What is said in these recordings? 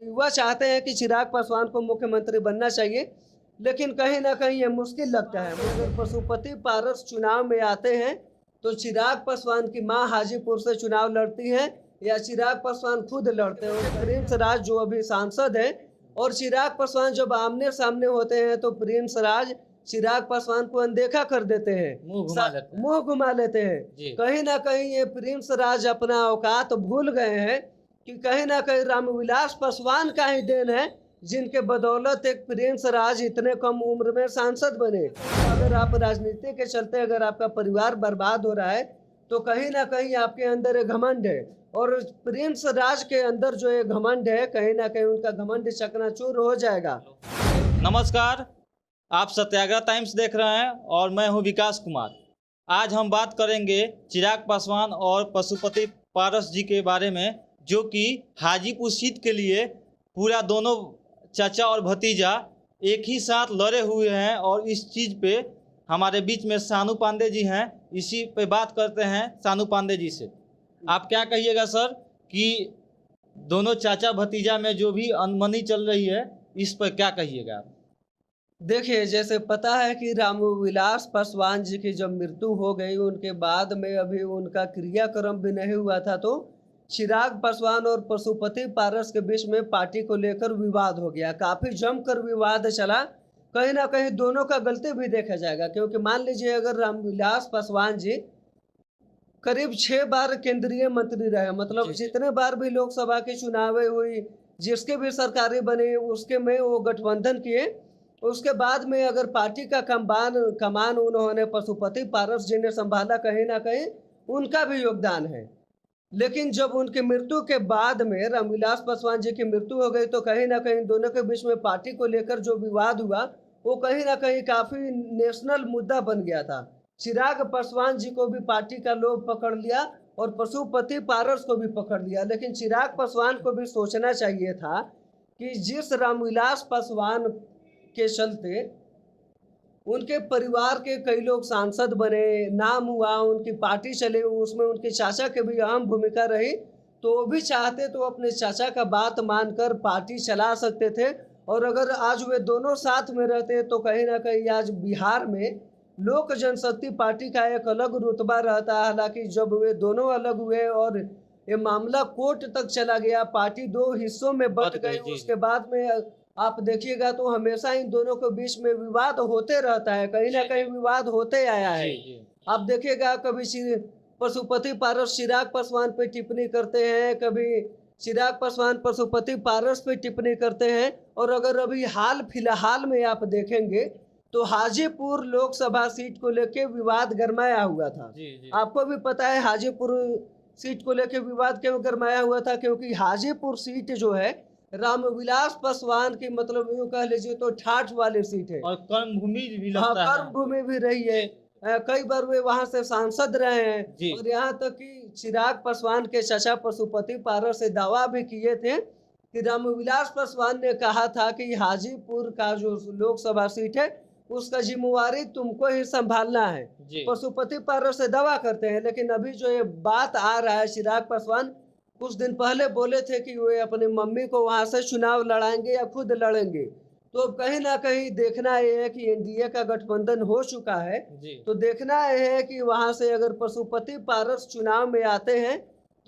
युवा चाहते हैं कि चिराग पासवान को मुख्यमंत्री बनना चाहिए, लेकिन कहीं ना कहीं ये मुश्किल लगता है। अगर पशुपति पारस चुनाव में आते हैं तो चिराग पासवान की मां हाजीपुर से चुनाव लड़ती है या चिराग पासवान खुद लड़ते हैं। और प्रिंस राज जो अभी सांसद है और चिराग पासवान जब आमने सामने होते हैं तो प्रिंस राज चिराग पासवान को अनदेखा कर देते हैं, मुंह घुमा लेते हैं। कहीं ना कहीं ये प्रिंस राज अपना औकात भूल गए हैं कि कहीं ना कहीं रामविलास पासवान का ही देन है, जिनके बदौलत एक प्रिंस राज इतने कम उम्र में सांसद बने। अगर आप राजनीति के चलते अगर आपका परिवार बर्बाद हो रहा है तो कहीं ना कहीं आपके अंदर एक घमंड है, और प्रिंस राज के अंदर जो एक घमंड है, कहीं ना कहीं उनका घमंड चकनाचूर हो जाएगा। नमस्कार, आप सत्याग्रह टाइम्स देख रहे हैं और मैं हूं विकास कुमार। आज हम बात करेंगे चिराग पासवान और पशुपति पारस जी के बारे में, जो कि हाजीपुर सीट के लिए पूरा दोनों चाचा और भतीजा एक ही साथ लड़े हुए हैं। और इस चीज़ पे हमारे बीच में सानू पांडे जी हैं, इसी पे बात करते हैं सानू पांडे जी से। आप क्या कहिएगा सर कि दोनों चाचा भतीजा में जो भी अनबनी चल रही है, इस पर क्या कहिएगा आप? देखिए, जैसे पता है कि रामविलास पासवान जी की जब मृत्यु हो गई, उनके बाद में अभी उनका क्रियाक्रम भी नहीं हुआ था, तो चिराग पासवान और पशुपति पारस के बीच में पार्टी को लेकर विवाद हो गया। काफी जमकर विवाद चला। कहीं ना कहीं दोनों का गलती भी देखा जाएगा, क्योंकि मान लीजिए अगर रामविलास पासवान जी करीब 6 बार केंद्रीय मंत्री रहे, मतलब जितने बार भी लोकसभा की चुनावें हुई, जिसके भी सरकारें बने उसके में वो गठबंधन किए, उसके बाद में अगर पार्टी का कमान उन्होंने पशुपति पारस जी ने संभाला, कहीं ना कहीं उनका भी योगदान है। लेकिन जब उनकी मृत्यु के बाद में रामविलास पासवान जी की मृत्यु हो गई तो कहीं ना कहीं दोनों के बीच में पार्टी को लेकर जो विवाद हुआ वो कहीं ना कहीं काफी नेशनल मुद्दा बन गया था। चिराग पासवान जी को भी पार्टी का लोग पकड़ लिया और पशुपति पारस को भी पकड़ लिया। लेकिन चिराग पासवान को भी सोचना चाहिए था कि जिस रामविलास पासवान के चलते उनके परिवार के कई लोग सांसद बने, नाम हुआ, उनकी पार्टी चले, उसमें उनके चाचा की भी अहम भूमिका रही, तो वो भी चाहते तो अपने चाचा का बात मानकर पार्टी चला सकते थे। और अगर आज वे दोनों साथ में रहते तो कहीं ना कहीं आज बिहार में लोक जनशक्ति पार्टी का एक अलग रुतबा रहता। हालांकि जब वे दोनों अलग हुए और ये मामला कोर्ट तक चला गया, पार्टी 2 हिस्सों में बंट गई, उसके बाद में आप देखिएगा तो हमेशा इन दोनों के बीच में विवाद होते रहता है, कहीं ना कहीं विवाद होते आया है। आप देखिएगा कभी पशुपति पारस चिराग पासवान पे टिप्पणी करते हैं, कभी चिराग पासवान पशुपति पारस पे टिप्पणी करते हैं। और अगर अभी हाल फिलहाल में आप देखेंगे तो हाजीपुर लोकसभा सीट को लेके विवाद गरमाया हुआ था। आपको भी पता है हाजीपुर सीट को लेके विवाद क्यों गरमाया हुआ था, क्योंकि हाजीपुर सीट जो है रामविलास पासवान की, मतलब यूँ कह लीजिए तो ठाठ वाली सीट है और कर्म भूमि भी लगता है। कर्म भूमि भी रही है। कई बार वे वहां से सांसद रहे हैं और यहाँ तक कि चिराग पासवान के चाचा पशुपति पारस से दावा भी किए थे कि रामविलास पासवान ने कहा था कि हाजीपुर का जो लोकसभा सीट है उसका जिम्मेवारी तुमको ही संभालना है। पशुपति पारस से दावा करते हैं। लेकिन अभी जो ये बात आ रहा है, चिराग पासवान कुछ दिन पहले बोले थे कि वे अपनी मम्मी को वहां से चुनाव लड़ाएंगे या खुद लड़ेंगे। तो कहीं ना कहीं देखना यह है कि एनडीए का गठबंधन हो चुका है, तो देखना यह है कि वहां से अगर पशुपति पारस चुनाव में आते हैं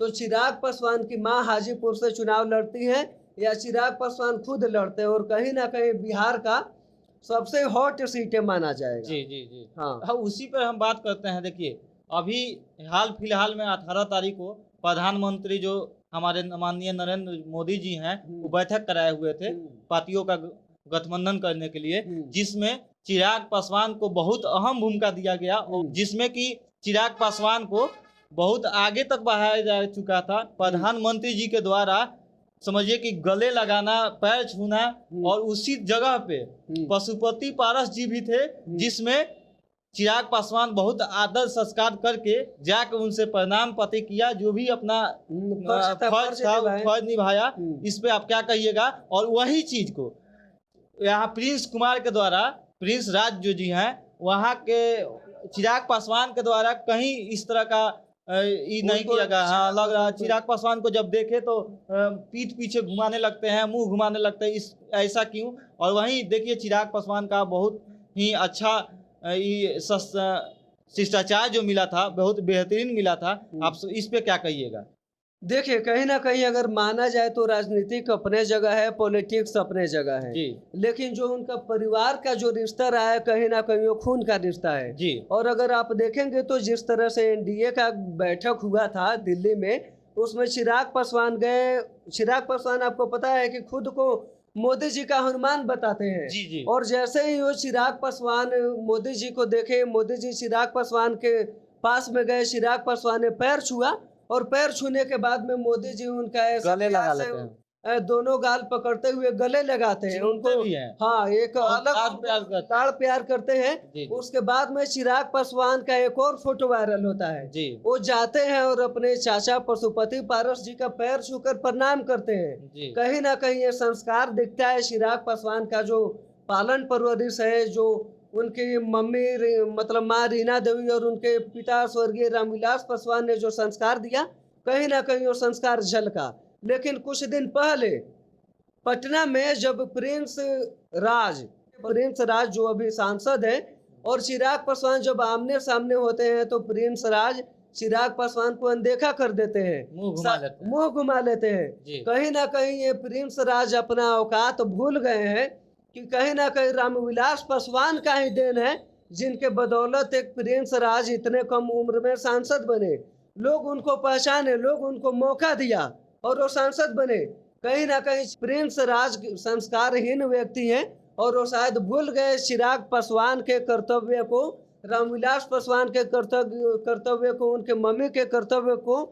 तो चिराग पासवान की मां हाजीपुर से चुनाव लड़ती है या चिराग पासवान खुद लड़ते हैं, और कहीं ना कहीं बिहार का सबसे हॉट सीटें माना जाएगा। जी। हाँ, उसी पर हम बात करते हैं। देखिए, अभी हाल फिलहाल में 18 तारीख को प्रधानमंत्री जो हमारे माननीय नरेंद्र मोदी जी हैं, वो बैठक कराए हुए थे पार्टियों का गठबंधन करने के लिए, जिसमें चिराग पासवान को बहुत अहम भूमिका दिया गया, जिसमें कि चिराग पासवान को बहुत आगे तक बढ़ाया जा चुका था। प्रधानमंत्री जी के द्वारा समझिए कि गले लगाना, पैर छूना, और उसी जगह पे पशुपति पारस जी भी थे, जिसमें चिराग पासवान बहुत आदर संस्कार करके जाकर उनसे प्रणाम पाती किया, जो भी अपना फर्ज निभाया। इस पे आप क्या कहिएगा? और वही चीज को यहाँ प्रिंस कुमार के द्वारा, प्रिंस राज जो जी हैं, वहाँ के चिराग पासवान के द्वारा कहीं इस तरह का ये नहीं उनको किया गया। हाँ, लग रहा है उनको- चिराग पासवान को जब देखे तो पीठ पीछे घुमाने लगते हैं, मुंह घुमाने लगते हैं, इस ऐसा क्यों? और वहीं देखिए चिराग पासवान का बहुत ही अच्छा ये शिष्टाचार जो मिला था, बहुत बेहतरीन मिला था। आप इस पे क्या कहिएगा? देखिए, कहीं ना कहीं अगर माना जाए तो राजनीतिक अपने जगह है, पॉलिटिक्स अपने जगह है। जी लेकिन जो उनका परिवार का जो रिश्ता रहा है, कहीं ना कहीं वो खून का रिश्ता है। जी और अगर आप देखेंगे तो जिस तरह से एनडीए का बैठक हुआ था दिल्ली में, उसमें चिराग पासवान गए। चिराग पासवान आपको पता है कि खुद को मोदी जी का हनुमान बताते हैं। जी जी और जैसे ही वो चिराग पासवान मोदी जी को देखे, मोदी जी चिराग पासवान के पास में गए, चिराग पासवान ने पैर छुआ, और पैर छूने के बाद में मोदी जी उनका ऐसे गले प्यार लगा से लेते हैं, दोनों गाल पकड़ते हुए गले लगाते हैं चूमते उनको। भी हैं, हाँ, एक और अलग लाड प्यार करते हैं। लाड़ प्यार करते हैं। जी उसके बाद में चिराग पासवान का एक और फोटो वायरल होता है। जी वो जाते हैं और अपने चाचा पशुपति पारस जी का पैर छूकर प्रणाम करते हैं। जी कहीं ना कहीं ये संस्कार दिखता है चिराग पासवान का, जो पालन परवरिश है, जो उनकी मतलब माँ रीना देवी और उनके पिता स्वर्गीय रामविलास पासवान ने जो संस्कार दिया, कहीं ना कहीं वो संस्कार झलका। लेकिन कुछ दिन पहले पटना में जब प्रिंस राज जो अभी सांसद है, और चिराग पासवान जब आमने सामने होते हैं, तो प्रिंस राज चिराग पासवान को अनदेखा कर देते हैं, मुंह घुमा लेते हैं। मुंह घुमा लेते हैं। जी कहीं ना कहीं ये प्रिंस राज अपना औकात भूल गए हैं कि कहीं ना कहीं रामविलास पासवान का ही देन है, जिनके बदौलत एक प्रिंस राज इतने कम उम्र में सांसद बने। लोग उनको पहचाने, लोग उनको मौका दिया और वो सांसद बने। कहीं ना कहीं प्रिंस राज संस्कारहीन व्यक्ति हैं, और वो शायद भूल गए चिराग पासवान के कर्तव्य को, रामविलास पासवान के कर्तव्य को, उनके मम्मी के कर्तव्य को,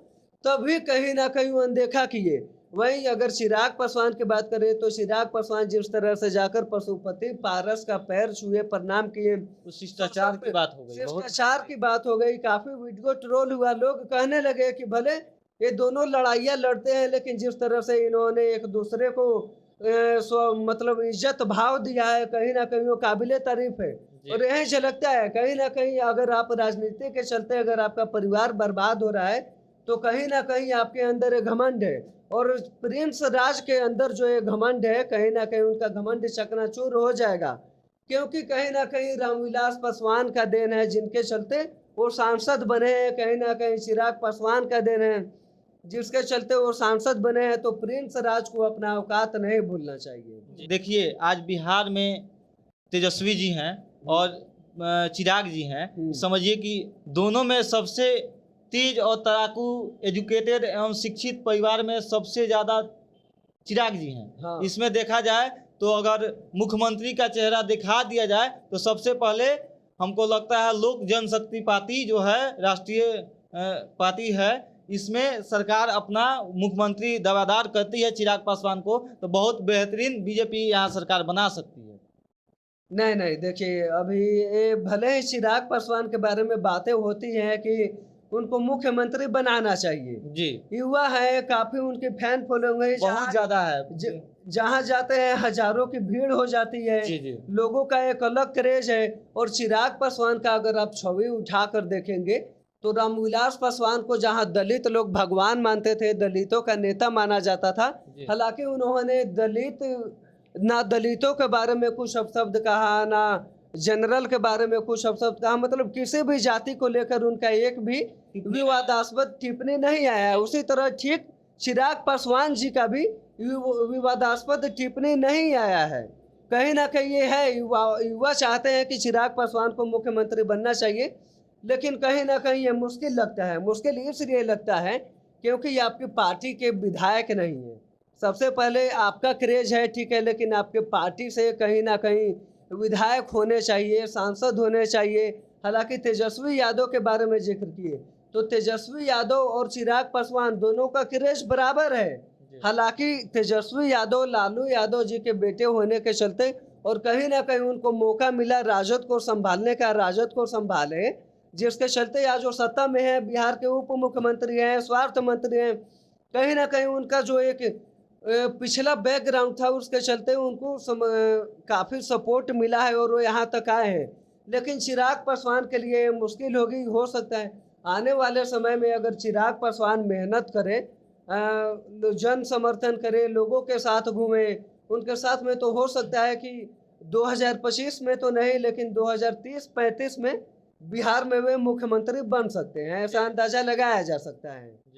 तभी कहीं ना कहीं वो अनदेखा किए। वहीं अगर चिराग पासवान की बात करें तो चिराग पासवान जिस तरह से जाकर पशुपति पारस का पैर छुए, प्रणाम किए, तो शिष्टाचार की बात हो गई, बहुत शिष्टाचार की बात हो गई। काफी वीडियो ट्रोल हुआ, लोग कहने लगे कि भले ये दोनों लड़ाइयाँ लड़ते हैं, लेकिन जिस तरह से इन्होंने एक दूसरे को मतलब इज्जत भाव दिया है, कहीं ना कहीं वो काबिले तारीफ है। जी। और यही झलकता है कहीं ना कहीं, अगर आप राजनीति के चलते अगर आपका परिवार बर्बाद हो रहा है, तो कहीं ना कहीं आपके अंदर एक घमंड है। और प्रिंस राज के अंदर जो एक घमंड है, कहीं ना कहीं उनका घमंड चकनाचूर हो जाएगा, क्योंकि कहीं ना कहीं रामविलास पासवान का देन है, जिनके चलते वो सांसद बने हैं। कहीं ना कहीं चिराग पासवान का देन है, जिसके चलते वो सांसद बने हैं। तो प्रिंस राज को अपना औकात नहीं भूलना चाहिए। देखिए आज बिहार में तेजस्वी जी हैं और चिराग जी हैं। समझिए कि दोनों में सबसे तेज और तड़ाकू एजुकेटेड एवं शिक्षित परिवार में सबसे ज़्यादा चिराग जी हैं। हाँ। इसमें देखा जाए तो अगर मुख्यमंत्री का चेहरा दिखा दिया जाए तो सबसे पहले हमको लगता है लोक जनशक्ति पार्टी जो है, राष्ट्रीय पार्टी है, इसमें सरकार अपना मुख्यमंत्री दावेदार करती है चिराग पासवान को, तो बहुत बेहतरीन बीजेपी यहाँ सरकार बना सकती है। नहीं नहीं, देखिए अभी ये भले ही चिराग पासवान के बारे में बातें होती हैं कि उनको मुख्यमंत्री बनाना चाहिए, जी युवा है, काफी उनकी फैन फॉलोइंग है, बहुत ज़्यादा है। जहाँ जाते हैं हजारों की भीड़ हो जाती है, जी जी लोगों का एक अलग क्रेज है। और चिराग पासवान का अगर आप छवि उठा कर देखेंगे, तो रामविलास पासवान को जहाँ दलित लोग भगवान मानते थे, दलितों का नेता माना जाता था, जी। हालांकि उन्होंने ना दलितों के बारे में कुछ अपशब्द कहा, ना जनरल के बारे में कुछ अपशब्द कहा, मतलब किसी भी जाति को लेकर उनका एक भी विवादास्पद टिप्पणी नहीं आया है। उसी तरह ठीक चिराग पासवान जी का भी विवादास्पद टिप्पणी नहीं आया है। कहीं ना कहीं ये है, युवा चाहते हैं कि चिराग पासवान को मुख्यमंत्री बनना चाहिए, लेकिन कहीं ना कहीं ये मुश्किल लगता है। मुश्किल इसलिए लगता है क्योंकि ये आपकी पार्टी के विधायक नहीं है। सबसे पहले आपका क्रेज है, ठीक है, लेकिन आपके पार्टी से कहीं ना कहीं विधायक होने चाहिए, सांसद होने चाहिए। हालांकि तेजस्वी यादव के बारे में जिक्र किए, तो तेजस्वी यादव और चिराग पासवान दोनों का क्रेज बराबर है। हालांकि तेजस्वी यादव लालू यादव जी के बेटे होने के चलते, और कहीं ना कहीं उनको मौका मिला राजद को संभालने का, राजद को संभाले, जिसके चलते आज वो सत्ता में है, बिहार के उप मुख्यमंत्री हैं, स्वास्थ्य मंत्री हैं। कहीं ना कहीं उनका जो एक पिछला बैकग्राउंड था, उसके चलते उनको काफ़ी सपोर्ट मिला है और वो यहाँ तक आए हैं। लेकिन चिराग पासवान के लिए मुश्किल होगी, हो सकता है। आने वाले समय में अगर चिराग पासवान मेहनत करे, जन समर्थन करे, लोगों के साथ घूमे, उनके साथ में, तो हो सकता है कि 2025 में तो नहीं, लेकिन 2030-35 में बिहार में वे मुख्यमंत्री बन सकते हैं, ऐसा अंदाजा लगाया जा सकता है।